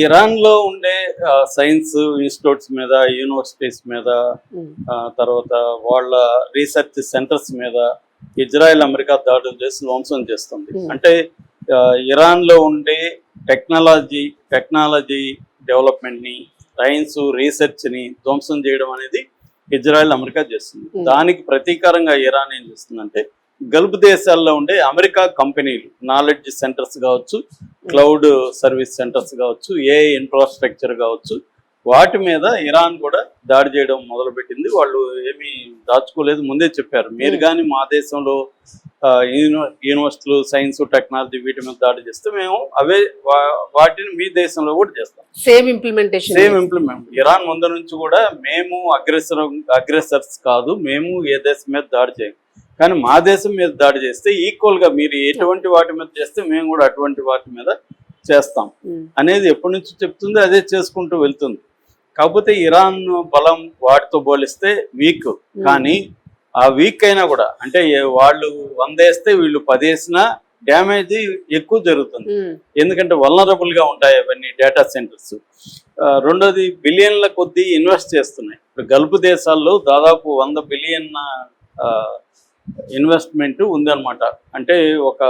Iran లో ఉండే science institutes మీద, యూనివర్సిటీస్ మీద, తర్వాత వాళ్ళ రీసెర్చ్ సెంటర్స్ మీద ఇజ్రాయెల్ అమెరికా దాడులు చేసి ధ్వంసం చేస్తుంది. అంటే ఇరాన్ లో ఉండే టెక్నాలజీ డెవలప్మెంట్ ని, సైన్స్ రీసెర్చ్ ని ధ్వంసం చేయడం అనేది ఇజ్రాయెల్ అమెరికా చేస్తుంది. దానికి ప్రతీకారంగా ఇరాన్ ఏం చేస్తుందంటే గల్ఫ్ దేశాల్లో ఉండే అమెరికా కంపెనీలు, నాలెడ్జ్ సెంటర్స్ కావచ్చు, క్లౌడ్ సర్వీస్ సెంటర్స్ కావచ్చు, ఏఐ ఇన్ఫ్రాస్ట్రక్చర్ కావచ్చు, వాటి మీద ఇరాన్ కూడా దాడి చేయడం మొదలుపెట్టింది. వాళ్ళు ఏమీ దాచుకోలేదు, ముందే చెప్పారు. మీరు కానీ మా దేశంలో యూనివర్సిటీలు, సైన్స్, టెక్నాలజీ వీటి మీద దాడి చేస్తే మేము వాటిని మీ దేశంలో కూడా చేస్తాం. Same implement. ఇరాన్ ముందు నుంచి కూడా మేము అగ్రెసర్స్ కాదు, మేము ఏ దేశం మీద దాడి చేయం, కానీ మా దేశం మీద దాడి చేస్తే ఈక్వల్ గా మీరు ఎటువంటి వాటి మీద చేస్తే మేము కూడా అటువంటి వాటి మీద చేస్తాం అనేది ఎప్పటి నుంచి చెప్తుంది, అదే చేసుకుంటూ వెళ్తుంది. కాకపోతే ఇరాన్ బలం వాటితో పోలిస్తే వీక్, కానీ ఆ వీక్ అయినా కూడా అంటే వాళ్ళు 100 వేస్తే వీళ్ళు 10 వేసినా డ్యామేజ్ ఎక్కువ జరుగుతుంది. ఎందుకంటే వల్నరబుల్ గా ఉంటాయి అవన్నీ డేటా సెంటర్స్. రెండోది బిలియన్ల కొద్దీ ఇన్వెస్ట్ చేస్తున్నాయి. ఇప్పుడు గల్ఫ్ దేశాల్లో దాదాపు 100 బిలియన్ ఇన్వెస్ట్మెంట్ ఉందన్నమాట. అంటే ఒక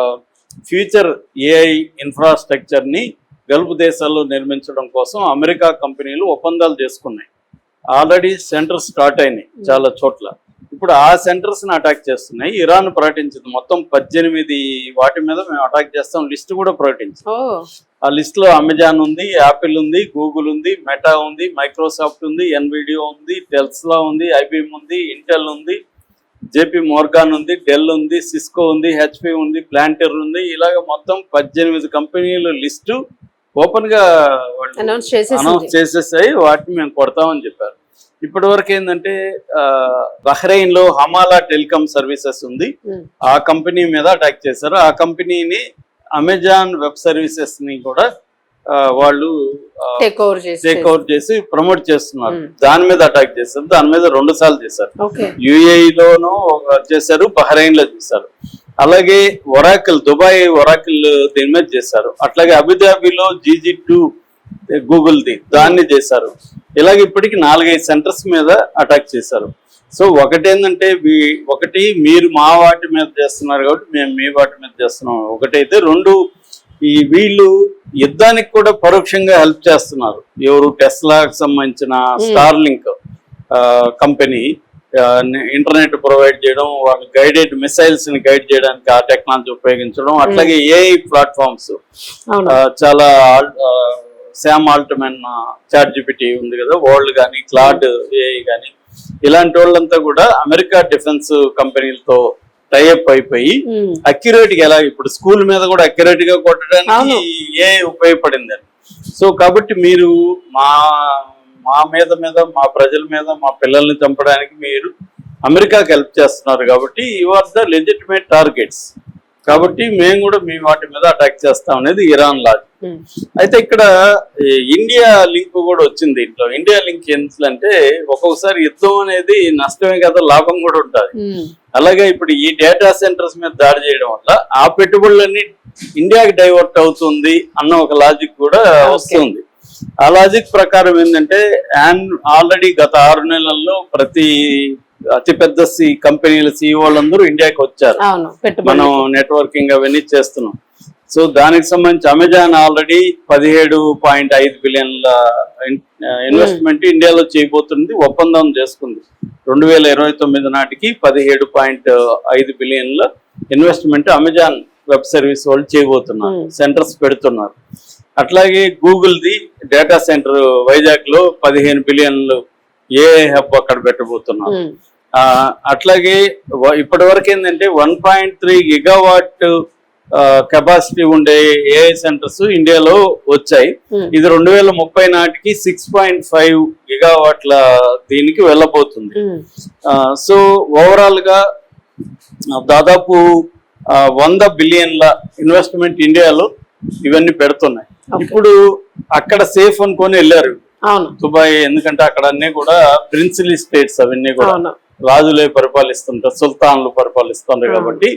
ఫ్యూచర్ ఏఐ ఇన్ఫ్రాస్ట్రక్చర్ ని గల్ఫ్ దేశాల్లో నిర్మించడం కోసం అమెరికా కంపెనీలు ఒప్పందాలు చేసుకున్నాయి. ఆల్రెడీ సెంటర్స్ స్టార్ట్ అయినాయి చాలా చోట్ల. ఇప్పుడు ఆ సెంటర్స్ ని అటాక్ చేస్తున్నాయి. ఇరాన్ ప్రకటించింది మొత్తం 18 వాటి మీద మేము అటాక్ చేస్తాం లిస్ట్ కూడా ప్రకటించింది. ఆ లిస్ట్ లో అమెజాన్ ఉంది, యాపిల్ ఉంది, గూగుల్ ఉంది, మెటా ఉంది, మైక్రోసాఫ్ట్ ఉంది, ఎన్విడియో ఉంది, టెస్లా ఉంది, ఐబిఎం ఉంది, ఇంటెల్ ఉంది, జేపీ మోర్గాన్ ఉంది, డెల్ ఉంది, సిస్కో ఉంది, హెచ్పి ఉంది, ప్లాంటర్ ఉంది. ఇలాగ మొత్తం 18 కంపెనీల లిస్టు ఓపెన్ గా అనౌన్స్ చేసేసాయి. వాటిని మేము కొడతామని చెప్పారు. ఇప్పటి వరకు ఏంటంటే బహ్రెయిన్ లో హమాలా టెలికాం సర్వీసెస్ ఉంది, ఆ కంపెనీ మీద అటాక్ చేశారు. ఆ కంపెనీని అమెజాన్ వెబ్ సర్వీసెస్ ని కూడా వాళ్ళు టేక్ ఓవర్ చేసి ప్రమోట్ చేస్తున్నారు. దాని మీద అటాక్ చేశారు. దాని మీద 2 సార్లు చేశారు. యుఏఈలోనూ చేశారు, బహ్రెయిన్ లో చేశారు. అలాగే ఒరాకిల్, దుబాయ్ ఒరాకిల్ దీని మీద చేశారు. అట్లాగే అబుదాబిలో GG2 గూగుల్ది దాన్ని చేశారు. ఇలాగ ఇప్పటికి 4-5 సెంటర్స్ మీద అటాక్ చేశారు. సో ఒకటేంటంటే మీరు మా వాటి మీద చేస్తున్నారు కాబట్టి మేము మీ వాటి మీద చేస్తున్నాం ఒకటైతే, 2 వీళ్ళు యుద్ధానికి కూడా పరోక్షంగా హెల్ప్ చేస్తున్నారు. ఎవరు? టెస్లాకి సంబంధించిన స్టార్లింక్ కంపెనీ ఇంటర్నెట్ ప్రొవైడ్ చేయడం, వాళ్ళ గైడెడ్ మిసైల్స్ ని గైడ్ చేయడానికి ఆ టెక్నాలజీ ఉపయోగించడం. అట్లాగే ఏఐ ప్లాట్ఫామ్స్ చాలా, శామ్ ఆల్ట్మన్ చాట్‌జిపిటి ఉంది కదా, వరల్డ్ కానీ, క్లాడ్ ఏఐ కానీ, ఇలాంటి వాళ్ళంతా కూడా అమెరికా డిఫెన్స్ కంపెనీలతో టైఅప్ అయిపోయి అక్యురేట్ గా, ఎలా ఇప్పుడు స్కూల్ మీద కూడా అక్యురేట్ గా కొట్టడానికి ఏఐ ఉపయోగపడింది. సో కాబట్టి మీరు మా ప్రజల మీద, మా పిల్లల్ని చంపడానికి మీరు అమెరికాకి హెల్ప్ చేస్తున్నారు కాబట్టి you are the legitimate targets. కాబట్టి మేము కూడా మీ వాటి మీద అటాక్ చేస్తాం అనేది ఇరాన్ లాజిక్. అయితే ఇక్కడ ఇండియా లింక్ కూడా వచ్చింది. ఇంట్లో ఇండియా లింక్ ఎందుకంటే ఒక్కొక్కసారి యుద్ధం అనేది నష్టమే కదా, లాభం కూడా ఉంటుంది. అలాగే ఇప్పుడు ఈ డేటా సెంటర్స్ మీద దాడి చేయడం వల్ల ఆ పెట్టుబడులన్నీ ఇండియాకి డైవర్ట్ అవుతుంది అన్న ఒక లాజిక్ కూడా వస్తుంది. ఆ లాజిక్ ప్రకారం ఏంటంటే ఆల్రెడీ గత 6 నెలల్లో ప్రతి అతిపెద్ద కంపెనీల సిఇఓలందరూ ఇండియాకి వచ్చారు. మనం నెట్వర్కింగ్ అవన్నీ చేస్తున్నాం. సో దానికి సంబంధించి అమెజాన్ ఆల్రెడీ 17.5 బిలియన్ల ఇన్వెస్ట్మెంట్ ఇండియాలో చేయబోతుంది, ఒప్పందం చేసుకుంది. 2029 నాటికి 17.5 బిలియన్ల ఇన్వెస్ట్మెంట్ అమెజాన్ వెబ్ సర్వీస్ వాళ్ళు చేయబోతున్నారు, సెంటర్స్ పెడుతున్నారు. అట్లాగే గూగుల్ది డేటా సెంటర్ వైజాగ్ లో 15 బిలియన్లు ఏఐ హబ్ అక్కడ పెట్టబోతున్నారు. అట్లాగే ఇప్పటి వరకు ఏంటంటే 1.3 గిగావాట్ కెపాసిటీ ఉండే ఏఐ సెంటర్స్ ఇండియాలో వచ్చాయి. ఇది 2030 నాటికి 6.5 గిగావాట్ల దీనికి వెళ్ళబోతుంది. సో ఓవరాల్ గా దాదాపు 100 బిలియన్ల ఇన్వెస్ట్మెంట్ ఇండియాలో ఇవన్నీ పెడుతున్నాయి. ఇప్పుడు అక్కడ సేఫ్ అనుకొని వెళ్ళారు దుబాయ్, ఎందుకంటే అక్కడ అన్ని కూడా ప్రిన్సిలీ స్టేట్స్, అవన్నీ కూడా రాజులే పరిపాలిస్తుంటారు, సుల్తాన్లు పరిపాలిస్తుంటారు కాబట్టి